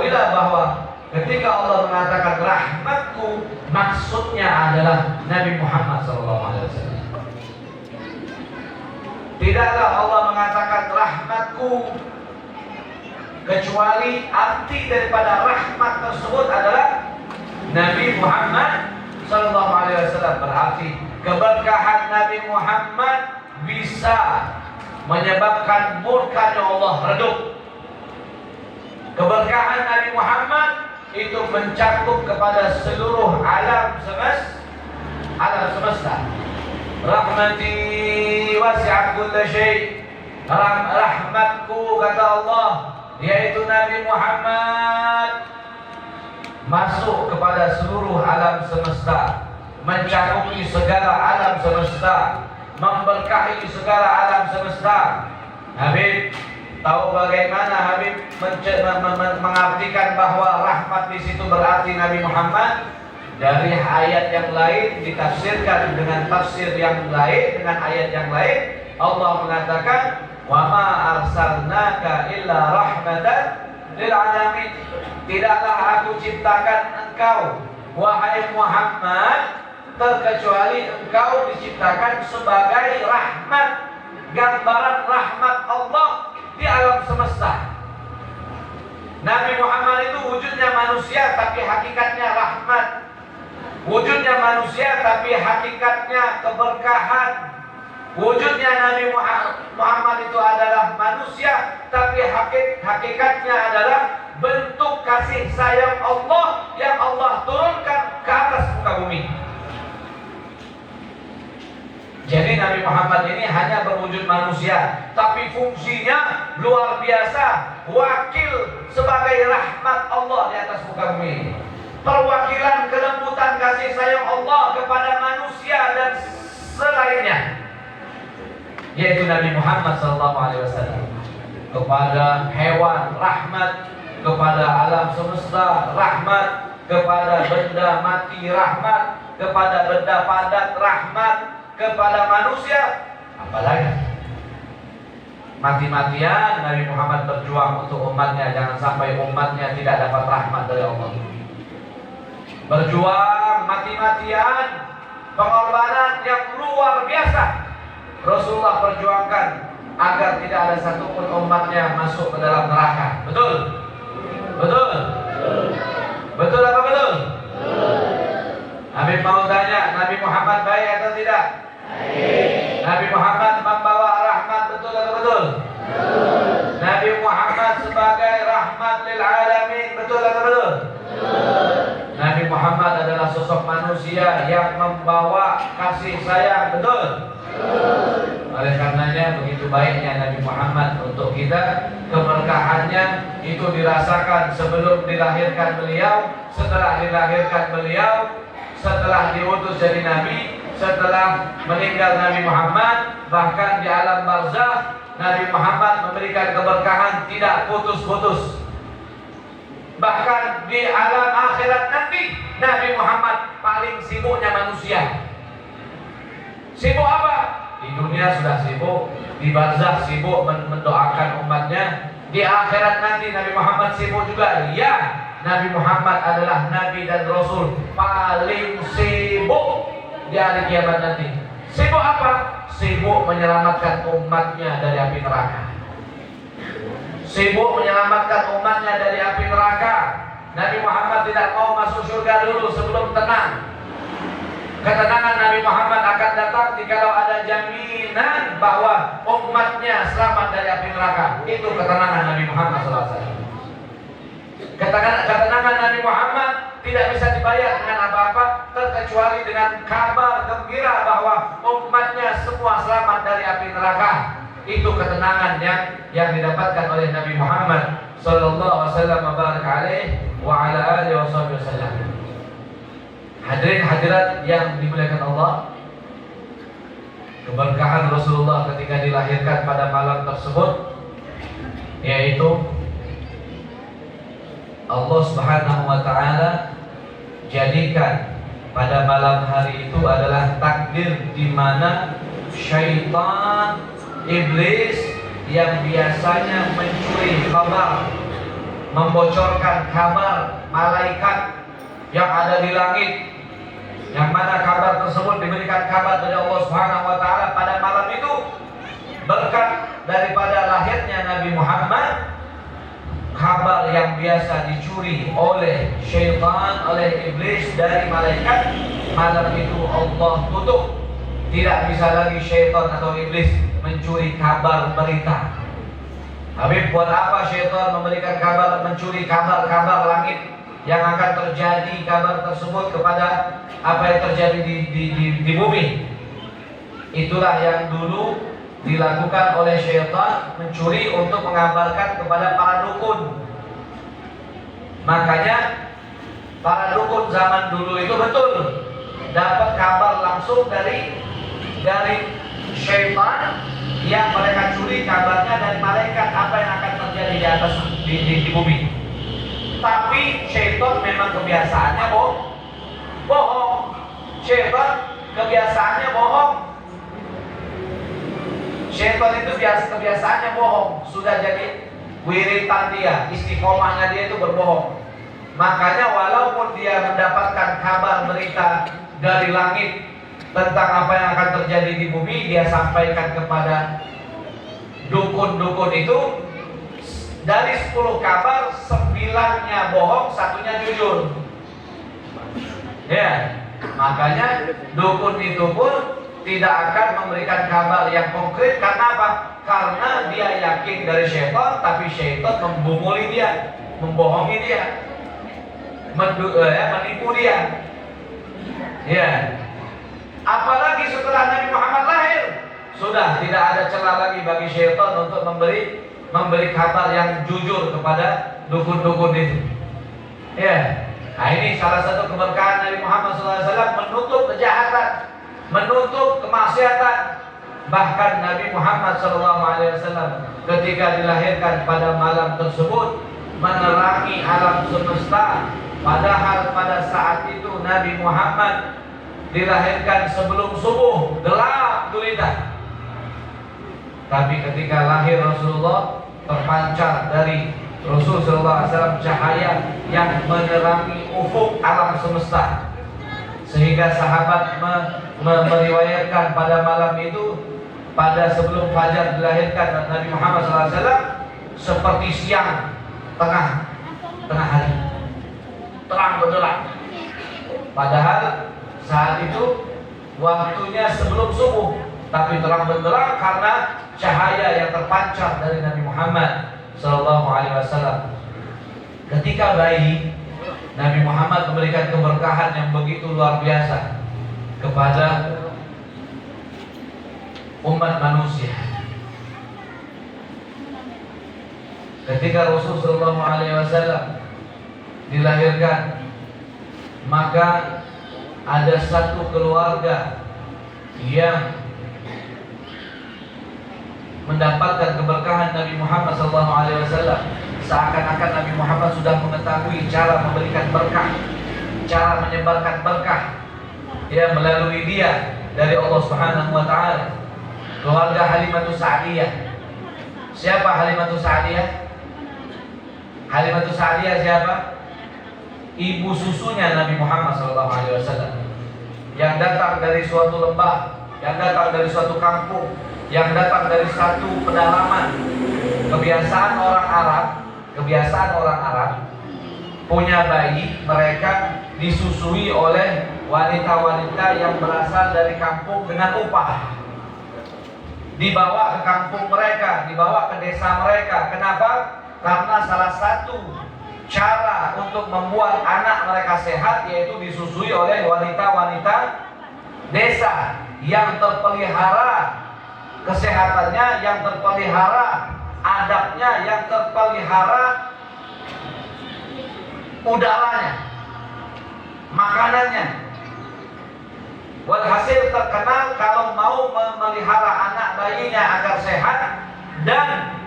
ketahuilah bahwa ketika Allah mengatakan rahmatku, maksudnya adalah Nabi Muhammad SAW. Tidaklah Allah mengatakan rahmatku kecuali arti daripada rahmat tersebut adalah Nabi Muhammad SAW. Berarti keberkahan Nabi Muhammad bisa menyebabkan murkanya Allah redup. Keberkahan Nabi Muhammad itu mencakup kepada seluruh alam semesta. Rahmati wasi'at kulla syai'. Rahmatku, kata Allah, yaitu Nabi Muhammad, masuk kepada seluruh alam semesta, mencakupi segala alam semesta, memberkahi segala alam semesta. Habib tahu bagaimana Habib mengartikan bahwa rahmat di situ berarti Nabi Muhammad? Dari ayat yang lain ditafsirkan dengan tafsir yang lain, dengan ayat yang lain. Allah mengatakan, "Wa ma arsalnaka illa rahmatan lil alamin." Tidaklah aku ciptakan engkau, wahai Muhammad, terkecuali engkau diciptakan sebagai rahmat, gambaran rahmat Allah di alam semesta. Nabi Muhammad itu wujudnya manusia tapi hakikatnya rahmat. Wujudnya manusia tapi hakikatnya keberkahan. Wujudnya Nabi Muhammad itu adalah manusia tapi hakikatnya adalah bentuk kasih sayang Allah yang Allah turunkan ke atas muka bumi. Jadi Nabi Muhammad ini hanya berwujud manusia, tapi fungsinya luar biasa, wakil sebagai rahmat Allah di atas muka bumi. Perwakilan kelembutan kasih sayang Allah kepada manusia dan selainnya, yaitu Nabi Muhammad SAW. Kepada hewan rahmat, kepada alam semesta rahmat, kepada benda mati rahmat, kepada benda padat rahmat, kepada manusia apalagi. Mati-matian Nabi Muhammad berjuang untuk umatnya, jangan sampai umatnya tidak dapat rahmat dari Allah. Berjuang mati-matian, pengorbanan yang luar biasa Rasulullah perjuangkan agar tidak ada satupun umatnya masuk ke dalam neraka. Betul? Betul? Betul apa betul? Habib mau tanya, Nabi Muhammad baik atau tidak? Baik. Nabi Muhammad membawa rahmat, betul atau betul? Betul. Nabi Muhammad sebagai rahmat lil alamin, betul atau betul? Betul. Nabi Muhammad adalah sosok manusia yang membawa kasih sayang, betul? Oleh karenanya begitu baiknya Nabi Muhammad untuk kita. Keberkahannya itu dirasakan sebelum dilahirkan beliau, setelah dilahirkan beliau, setelah diutus jadi Nabi, setelah meninggal Nabi Muhammad, bahkan di alam barzakh Nabi Muhammad memberikan keberkahan tidak putus-putus. Bahkan di alam akhirat nanti Nabi Muhammad paling sibuknya manusia. Sibuk apa? Di dunia sudah sibuk, di barzakh sibuk mendoakan umatnya. Di akhirat nanti Nabi Muhammad sibuk juga. Ya, Nabi Muhammad adalah Nabi dan Rasul paling sibuk di hari kiamat nanti. Sibuk apa? Sibuk menyelamatkan umatnya dari api neraka. Sibuk menyelamatkan umatnya dari api neraka. Nabi Muhammad tidak mau masuk surga dulu sebelum tenang. Ketenangan Nabi Muhammad akan datang jikalau ada jaminan bahwa umatnya selamat dari api neraka. Itu ketenangan Nabi Muhammad SAW. Ketenangan Nabi Muhammad tidak bisa dibayar dengan apa-apa terkecuali dengan kabar gembira bahwa umatnya semua selamat dari api neraka. Itu ketenangan yang didapatkan oleh Nabi Muhammad sallallahu alaihi wasallam. Hadirin hadirat yang dimuliakan Allah, keberkahan Rasulullah ketika dilahirkan pada malam tersebut, yaitu Allah Subhanahu wa taala jadikan pada malam hari itu adalah takdir di mana syaitan, iblis yang biasanya mencuri kabar, membocorkan kabar malaikat yang ada di langit, yang mana kabar tersebut diberikan kabar dari Allah Subhanahu wa taala pada malam itu berkat daripada lahirnya Nabi Muhammad. Kabar yang biasa dicuri oleh syaitan, oleh iblis dari malaikat, malam itu Allah tutup. Tidak bisa lagi syaitan atau iblis mencuri kabar berita. Tapi buat apa syaitan memberikan kabar, mencuri kabar-kabar langit yang akan terjadi, kabar tersebut kepada apa yang terjadi di bumi? Itulah yang dulu dilakukan oleh syaitan, mencuri untuk mengabarkan kepada para dukun. Makanya para dukun zaman dulu itu betul dapat kabar langsung dari syaitan, yang mereka curi kabarnya dari malaikat apa yang akan terjadi di atas di bumi. Tapi syaitan memang kebiasaannya bohong. Syaitan kebiasaannya bohong. Syaitan itu kebiasaannya bohong. Sudah jadi wiritan dia, istiqomahnya dia itu berbohong. Makanya walaupun dia mendapatkan kabar berita dari langit tentang apa yang akan terjadi di bumi, dia sampaikan kepada dukun-dukun itu. Dari 10 kabar, 9-nya bohong, 1-nya jujur. Ya, makanya dukun itu pun tidak akan memberikan kabar yang konkret. Karena apa? Karena dia yakin dari syaitan, tapi syaitan membumuli dia, membohongi dia, menipu dia. Ya. Apalagi setelah Nabi Muhammad lahir, sudah tidak ada celah lagi bagi syaitan untuk memberi kabar yang jujur kepada dukun-dukun itu. Ya. Nah, ini salah satu keberkahan Nabi Muhammad SAW, menutup kejahatan, menutup kemaksiatan. Bahkan Nabi Muhammad SAW ketika dilahirkan pada malam tersebut menerangi alam semesta. Padahal pada saat itu Nabi Muhammad dilahirkan sebelum subuh, gelap gulita. Tapi ketika lahir Rasulullah, terpancar dari Rasulullah SAW cahaya yang menerangi ufuk alam semesta, sehingga sahabat meriwayatkan pada malam itu, pada sebelum fajar dilahirkan Nabi Muhammad SAW, seperti siang tengah hari, terang benderang. Padahal saat itu waktunya sebelum subuh, tapi terang benderang karena cahaya yang terpancar dari Nabi Muhammad SAW. Ketika bayi, Nabi Muhammad memberikan keberkahan yang begitu luar biasa kepada umat manusia. Ketika Rasulullah SAW dilahirkan, maka ada satu keluarga yang mendapatkan keberkahan Nabi Muhammad SAW. Seakan-akan Nabi Muhammad sudah mengetahui cara memberikan berkah, cara menyebarkan berkah, ya, melalui dia dari Allah Subhanahu wa taala. Keluarga Halimatus Sa'diyah. Siapa Halimatus Sa'diyah? Halimatus Sa'diyah siapa? Ibu susunya Nabi Muhammad SAW, yang datang dari suatu lembah, yang datang dari suatu kampung, yang datang dari satu pedalaman. Kebiasaan orang Arab punya bayi, mereka disusui oleh wanita-wanita yang berasal dari kampung dengan upah. Dibawa ke kampung mereka, dibawa ke desa mereka. Kenapa? Karena salah satu cara untuk membuat anak mereka sehat yaitu disusui oleh wanita-wanita desa yang terpelihara kesehatannya, yang terpelihara adabnya, yang terpelihara udaranya, makanannya. Walhasil terkenal kalau mau memelihara anak bayinya agar sehat dan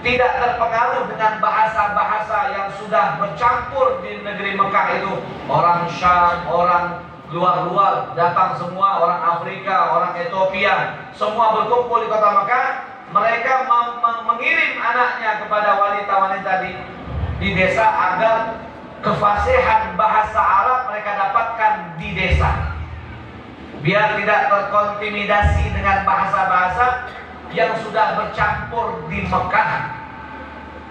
tidak terpengaruh dengan bahasa-bahasa yang sudah bercampur di negeri Mekah itu. Orang Syam, orang luar-luar datang semua, orang Afrika, orang Ethiopia, semua berkumpul di kota Mekah. Mereka mengirim anaknya kepada wanita-wanita di desa agar kefasihan bahasa Arab mereka dapatkan di desa, biar tidak terkontaminasi dengan bahasa-bahasa yang sudah bercampur di Mekah.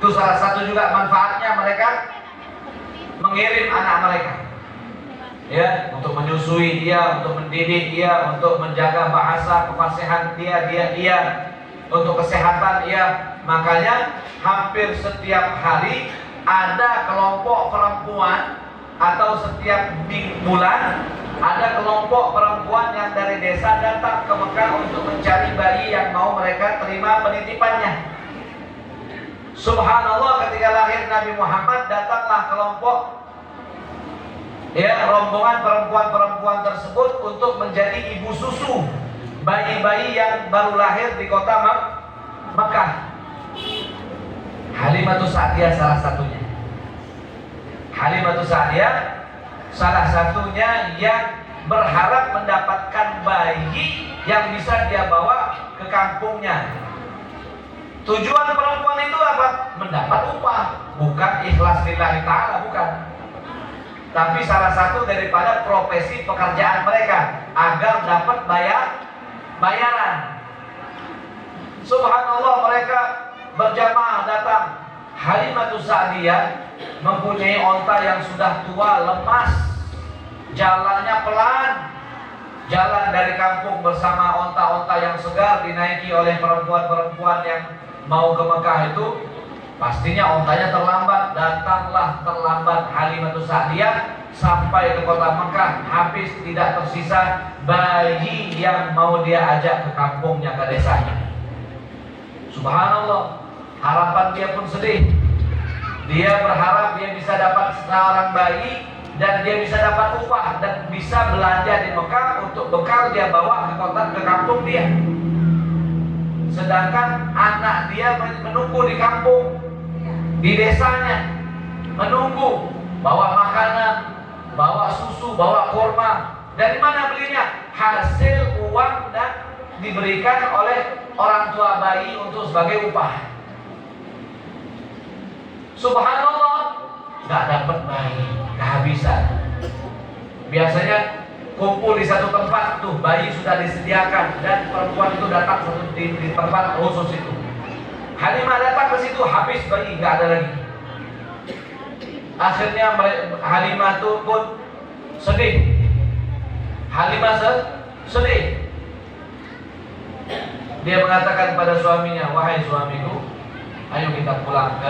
Itu salah satu juga manfaatnya mereka mengirim anak mereka, ya, untuk menyusui dia, untuk mendidik dia, untuk menjaga bahasa kefasihan dia, untuk kesehatan dia. Makanya hampir setiap hari ada kelompok perempuan, atau setiap bulan ada kelompok perempuan yang dari desa datang ke Mekah untuk mencari bayi yang mau mereka terima penitipannya. Subhanallah, ketika lahir Nabi Muhammad, datanglah kelompok, ya, rombongan perempuan-perempuan tersebut untuk menjadi ibu susu bayi-bayi yang baru lahir di kota Mekah. Halimatus Sa'diyah salah satunya. Halimatus Sa'diyah salah satunya yang berharap mendapatkan bayi yang bisa dia bawa ke kampungnya. Tujuan perempuan itu apa? Mendapat upah, bukan ikhlas lillahi ta'ala, bukan. Tapi salah satu daripada profesi pekerjaan mereka agar dapat bayaran. Subhanallah, mereka berjamaah datang. Halimatus Sa'diyah mempunyai onta yang sudah tua, lemas, jalannya pelan. Jalan dari kampung bersama onta-onta yang segar dinaiki oleh perempuan-perempuan yang mau ke Mekah itu, pastinya ontanya terlambat. Datanglah terlambat Halimatus Sa'diyah sampai ke kota Mekah, habis tidak tersisa bayi yang mau dia ajak ke kampungnya, ke desanya. Subhanallah, harapan dia pun sedih. Dia berharap dia bisa dapat seorang bayi dan dia bisa dapat upah dan bisa belanja di Mekah untuk bekal dia bawa ke kampung dia. Sedangkan anak dia menunggu di kampung, di desanya, menunggu, bawa makanan, bawa susu, bawa kurma. Dari mana belinya? Hasil uang dan diberikan oleh orang tua bayi untuk sebagai upah. Subhanallah, gak dapat bayi, kehabisan. Biasanya kumpul di satu tempat tuh, bayi sudah disediakan dan perempuan itu datang di tempat khusus itu. Halimah datang ke situ, habis bayi, gak ada lagi. Akhirnya Halimah itu pun sedih. Halimah sedih. Dia mengatakan pada suaminya, wahai suamiku, ayo kita pulang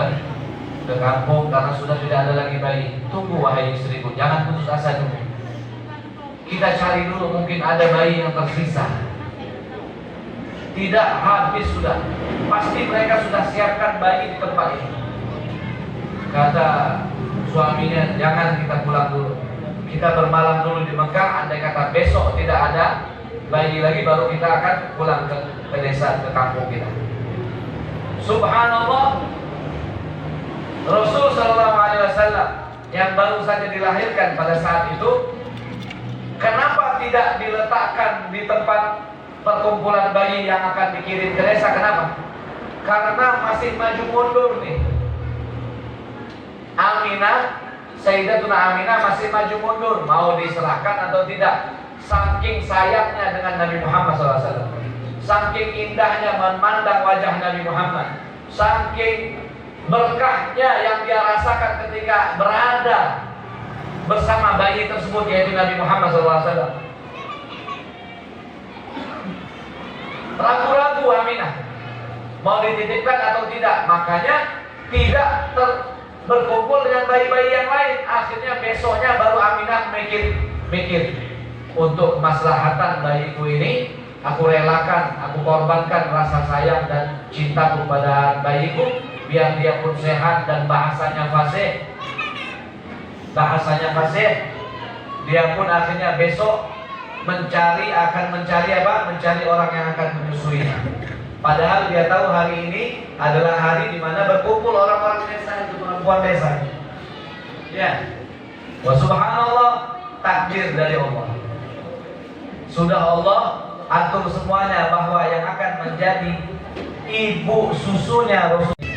ke kampung karena sudah tidak ada lagi bayi. Tunggu wahai istriku, jangan putus asa dulu. Kita cari dulu, mungkin ada bayi yang tersisa. Tidak, habis sudah. Pasti mereka sudah siapkan bayi di tempat ini. Kata suaminya, jangan kita pulang dulu. Kita bermalam dulu di Mekah, andai kata besok tidak ada bayi lagi, baru kita akan pulang ke desa, ke kampung kita. Subhanallah, Rasul Sallallahu Alaihi Wasallam yang baru saja dilahirkan pada saat itu, kenapa tidak diletakkan di tempat perkumpulan bayi yang akan dikirim ke desa? Kenapa? Karena masih maju mundur nih. Aminah, Sayyidatuna Aminah masih maju mundur, mau diserahkan atau tidak. Saking sayangnya dengan Nabi Muhammad SAW, saking indahnya memandang wajah Nabi Muhammad, saking berkahnya yang dia rasakan ketika berada bersama bayi tersebut, yaitu Nabi Muhammad SAW. Ragu-ragu Aminah mau dititipkan atau tidak, makanya tidak berkumpul dengan bayi-bayi yang lain. Akhirnya besoknya baru Aminah mikir, untuk kemaslahatan bayiku ini, aku relakan, aku korbankan rasa sayang dan cintaku pada bayiku, biar dia pun sehat dan bahasanya fasih. Dia pun akhirnya besok akan mencari orang yang akan menyusuinya. Padahal dia tahu hari ini adalah hari di mana berkumpul orang-orang desa, itu perempuan desa. Ya, wa subhanallah, takdir dari Allah. Sudah Allah atur semuanya bahwa yang akan menjadi ibu susunya Rasul